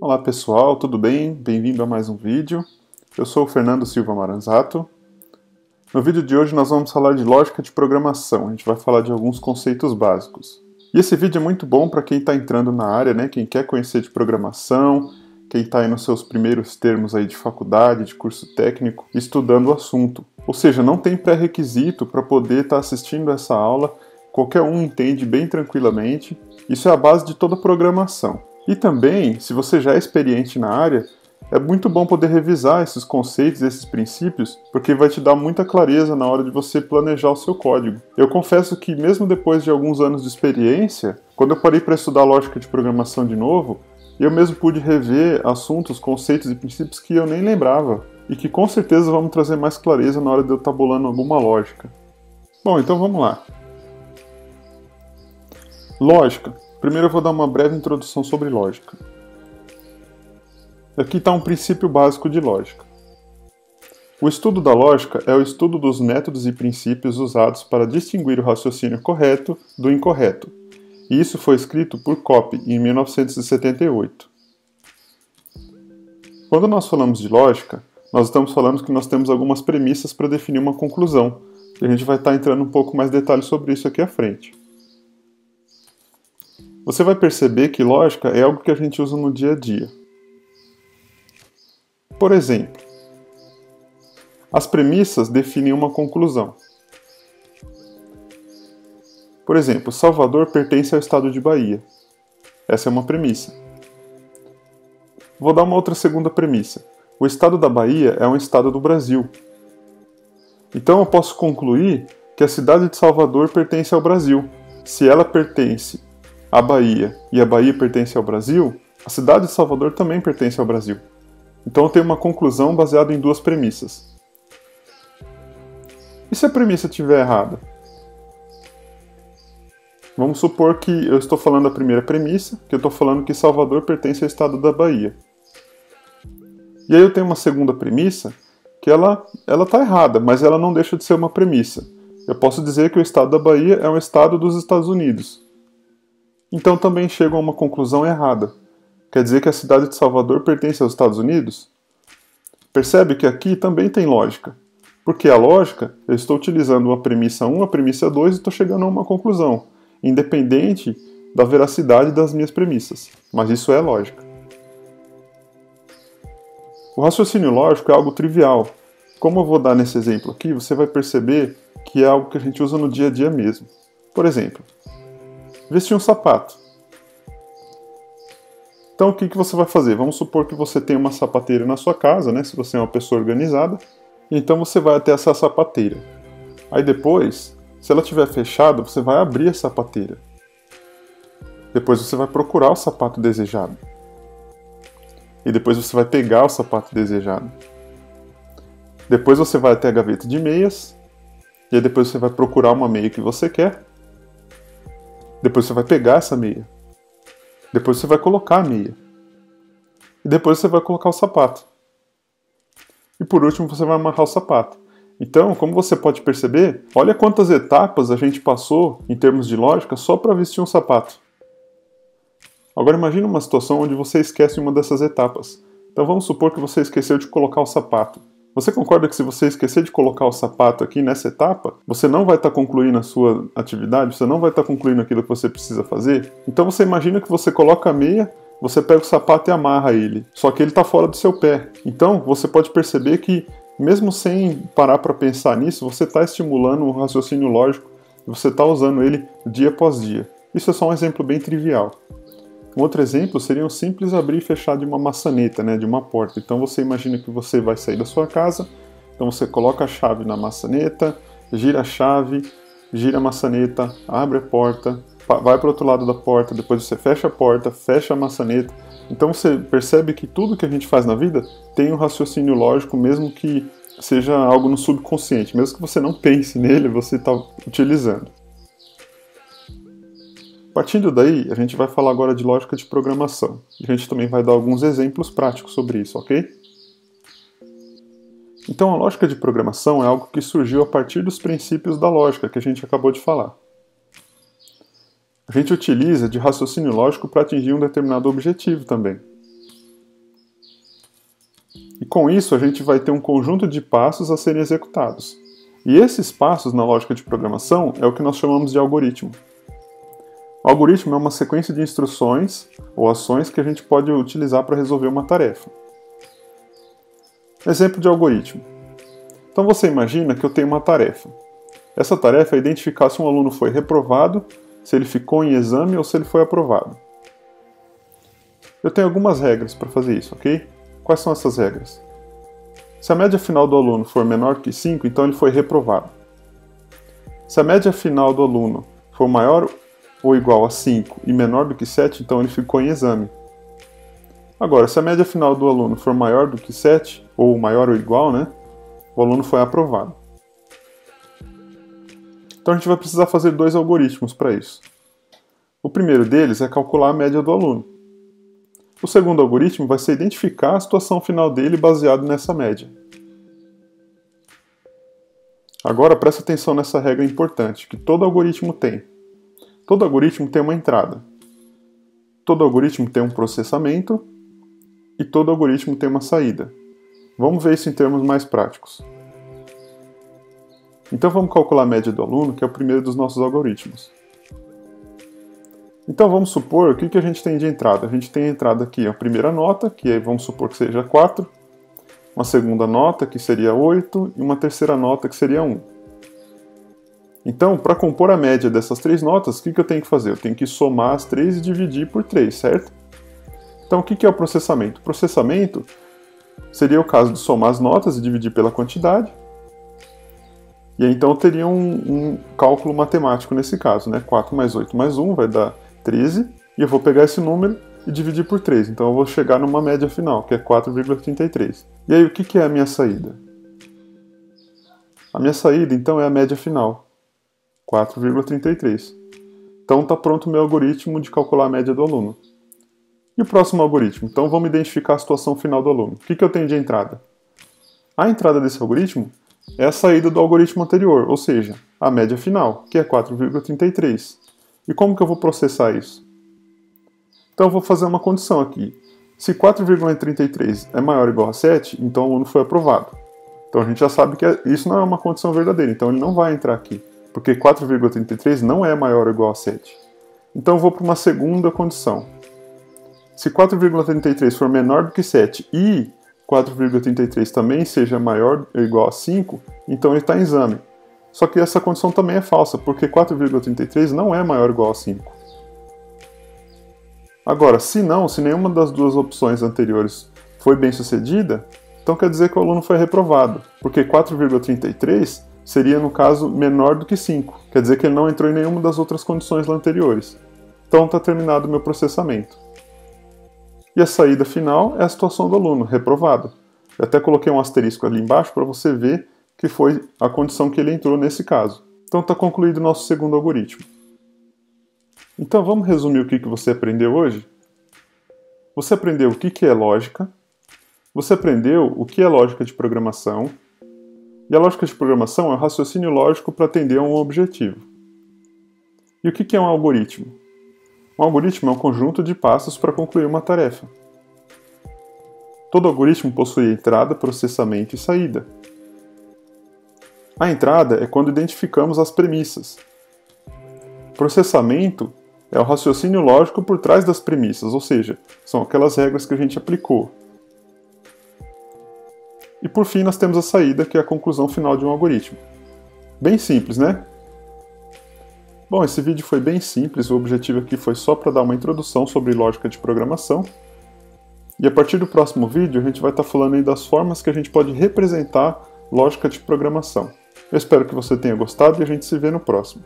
Olá pessoal, tudo bem? Bem-vindo a mais um vídeo. Eu sou o Fernando Silva Maranzato. No vídeo de hoje nós vamos falar de lógica de programação. A gente vai falar de alguns conceitos básicos. E esse vídeo é muito bom para quem está entrando na área, né? Quem quer conhecer de programação, quem está aí nos seus primeiros termos aí de faculdade, de curso técnico, estudando o assunto. Ou seja, não tem pré-requisito para poder estar assistindo essa aula. Qualquer um entende bem tranquilamente. Isso é a base de toda programação. E também, se você já é experiente na área, é muito bom poder revisar esses conceitos, esses princípios, porque vai te dar muita clareza na hora de você planejar o seu código. Eu confesso que mesmo depois de alguns anos de experiência, quando eu parei para estudar lógica de programação de novo, eu mesmo pude rever assuntos, conceitos e princípios que eu nem lembrava, e que com certeza vão me trazer mais clareza na hora de eu estar bolando alguma lógica. Bom, então vamos lá. Lógica. Primeiro eu vou dar uma breve introdução sobre lógica. Aqui está um princípio básico de lógica. O estudo da lógica é o estudo dos métodos e princípios usados para distinguir o raciocínio correto do incorreto. E isso foi escrito por Coppi em 1978. Quando nós falamos de lógica, nós estamos falando que nós temos algumas premissas para definir uma conclusão. E a gente vai estar entrando um pouco mais de detalhes sobre isso aqui à frente. Você vai perceber que lógica é algo que a gente usa no dia a dia. Por exemplo, as premissas definem uma conclusão. Por exemplo, Salvador pertence ao estado de Bahia. Essa é uma premissa. Vou dar uma outra segunda premissa. O estado da Bahia é um estado do Brasil. Então eu posso concluir que a cidade de Salvador pertence ao Brasil. Se ela pertence à Bahia e a Bahia pertence ao Brasil, a cidade de Salvador também pertence ao Brasil. Então eu tenho uma conclusão baseada em duas premissas. E se a premissa estiver errada? Vamos supor que eu estou falando a primeira premissa, que eu estou falando que Salvador pertence ao estado da Bahia. E aí eu tenho uma segunda premissa, que ela está errada, mas ela não deixa de ser uma premissa. Eu posso dizer que o estado da Bahia é um estado dos Estados Unidos. Então também chego a uma conclusão errada. Quer dizer que a cidade de Salvador pertence aos Estados Unidos? Percebe que aqui também tem lógica. Porque a lógica, eu estou utilizando a premissa 1, a premissa 2 e estou chegando a uma conclusão, independente da veracidade das minhas premissas. Mas isso é lógica. O raciocínio lógico é algo trivial. Como eu vou dar nesse exemplo aqui, você vai perceber que é algo que a gente usa no dia a dia mesmo. Por exemplo, vestir um sapato. Então o que você vai fazer? Vamos supor que você tem uma sapateira na sua casa, né? Se você é uma pessoa organizada. Então você vai até essa sapateira. Aí depois, se ela estiver fechada, você vai abrir a sapateira. Depois você vai procurar o sapato desejado. E depois você vai pegar o sapato desejado. Depois você vai até a gaveta de meias. E aí depois você vai procurar uma meia que você quer. Depois você vai pegar essa meia. Depois você vai colocar a meia. E depois você vai colocar o sapato. E por último você vai amarrar o sapato. Então, como você pode perceber, olha quantas etapas a gente passou em termos de lógica só para vestir um sapato. Agora imagine uma situação onde você esquece uma dessas etapas. Então vamos supor que você esqueceu de colocar o sapato. Você concorda que se você esquecer de colocar o sapato aqui nessa etapa, você não vai estar concluindo a sua atividade, você não vai estar concluindo aquilo que você precisa fazer? Então você imagina que você coloca a meia, você pega o sapato e amarra ele, só que ele está fora do seu pé. Então você pode perceber que, mesmo sem parar para pensar nisso, você está estimulando um raciocínio lógico, você está usando ele dia após dia. Isso é só um exemplo bem trivial. Um outro exemplo seria um simples abrir e fechar de uma maçaneta, né, de uma porta. Então você imagina que você vai sair da sua casa, então você coloca a chave na maçaneta, gira a chave, gira a maçaneta, abre a porta, vai para o outro lado da porta, depois você fecha a porta, fecha a maçaneta. Então você percebe que tudo que a gente faz na vida tem um raciocínio lógico, mesmo que seja algo no subconsciente, mesmo que você não pense nele, você está utilizando. Partindo daí, a gente vai falar agora de lógica de programação. A gente também vai dar alguns exemplos práticos sobre isso, ok? Então, a lógica de programação é algo que surgiu a partir dos princípios da lógica que a gente acabou de falar. A gente utiliza de raciocínio lógico para atingir um determinado objetivo também. com isso a gente vai ter um conjunto de passos a serem executados. E esses passos na lógica de programação é o que nós chamamos de algoritmo. O algoritmo é uma sequência de instruções ou ações que a gente pode utilizar para resolver uma tarefa. Exemplo de algoritmo. Então você imagina que eu tenho uma tarefa. Essa tarefa é identificar se um aluno foi reprovado, se ele ficou em exame ou se ele foi aprovado. Eu tenho algumas regras para fazer isso, ok? Quais são essas regras? Se a média final do aluno for menor que 5, então ele foi reprovado. Se a média final do aluno for maior ou igual a 5 e menor do que 7, então ele ficou em exame. Agora, se a média final do aluno for maior do que 7, ou maior ou igual, o aluno foi aprovado. Então a gente vai precisar fazer dois algoritmos para isso. O primeiro deles é calcular a média do aluno. O segundo algoritmo vai ser identificar a situação final dele baseado nessa média. Agora presta atenção nessa regra importante que todo algoritmo tem. Todo algoritmo tem uma entrada. Todo algoritmo tem um processamento e todo algoritmo tem uma saída. Vamos ver isso em termos mais práticos. Então vamos calcular a média do aluno, que é o primeiro dos nossos algoritmos. Então vamos supor, o que a gente tem de entrada? A gente tem a entrada aqui, a primeira nota, que vamos supor que seja 4, uma segunda nota, que seria 8, e uma terceira nota, que seria 1. Então, para compor a média dessas três notas, o que eu tenho que fazer? Eu tenho que somar as três e dividir por 3, certo? Então o que é o processamento? O processamento seria o caso de somar as notas e dividir pela quantidade. E aí, então eu teria um cálculo matemático nesse caso, 4 mais 8 mais 1 vai dar 13, e eu vou pegar esse número e dividir por 3. Então eu vou chegar numa média final, que é 4,33. E aí o que é a minha saída? A minha saída, então, é a média final, 4,33. Então está pronto o meu algoritmo de calcular a média do aluno. E o próximo algoritmo? Então vamos identificar a situação final do aluno. O que eu tenho de entrada? A entrada desse algoritmo é a saída do algoritmo anterior, ou seja, a média final, que é 4,33. E como que eu vou processar isso? Então eu vou fazer uma condição aqui. Se 4,33 é maior ou igual a 7, então o aluno foi aprovado. Então a gente já sabe que isso não é uma condição verdadeira, então ele não vai entrar aqui, porque 4,33 não é maior ou igual a 7. Então eu vou para uma segunda condição. Se 4,33 for menor do que 7 e 4,33 também seja maior ou igual a 5, então ele está em exame. Só que essa condição também é falsa, porque 4,33 não é maior ou igual a 5. Agora, se nenhuma das duas opções anteriores foi bem sucedida, então quer dizer que o aluno foi reprovado, porque 4,33 seria, no caso, menor do que 5, quer dizer que ele não entrou em nenhuma das outras condições anteriores. Então está terminado o meu processamento. E a saída final é a situação do aluno, reprovado. Eu até coloquei um asterisco ali embaixo para você ver que foi a condição que ele entrou nesse caso. Então está concluído o nosso segundo algoritmo. Então vamos resumir o que você aprendeu hoje? Você aprendeu o que é lógica, você aprendeu o que é lógica de programação, e a lógica de programação é o raciocínio lógico para atender a um objetivo. E o que é um algoritmo? Um algoritmo é um conjunto de passos para concluir uma tarefa. Todo algoritmo possui entrada, processamento e saída. A entrada é quando identificamos as premissas. Processamento é o raciocínio lógico por trás das premissas, ou seja, são aquelas regras que a gente aplicou. E por fim nós temos a saída, que é a conclusão final de um algoritmo. Bem simples, né? Bom, esse vídeo foi bem simples, o objetivo aqui foi só para dar uma introdução sobre lógica de programação. E a partir do próximo vídeo a gente vai estar falando aí das formas que a gente pode representar lógica de programação. Eu espero que você tenha gostado e a gente se vê no próximo.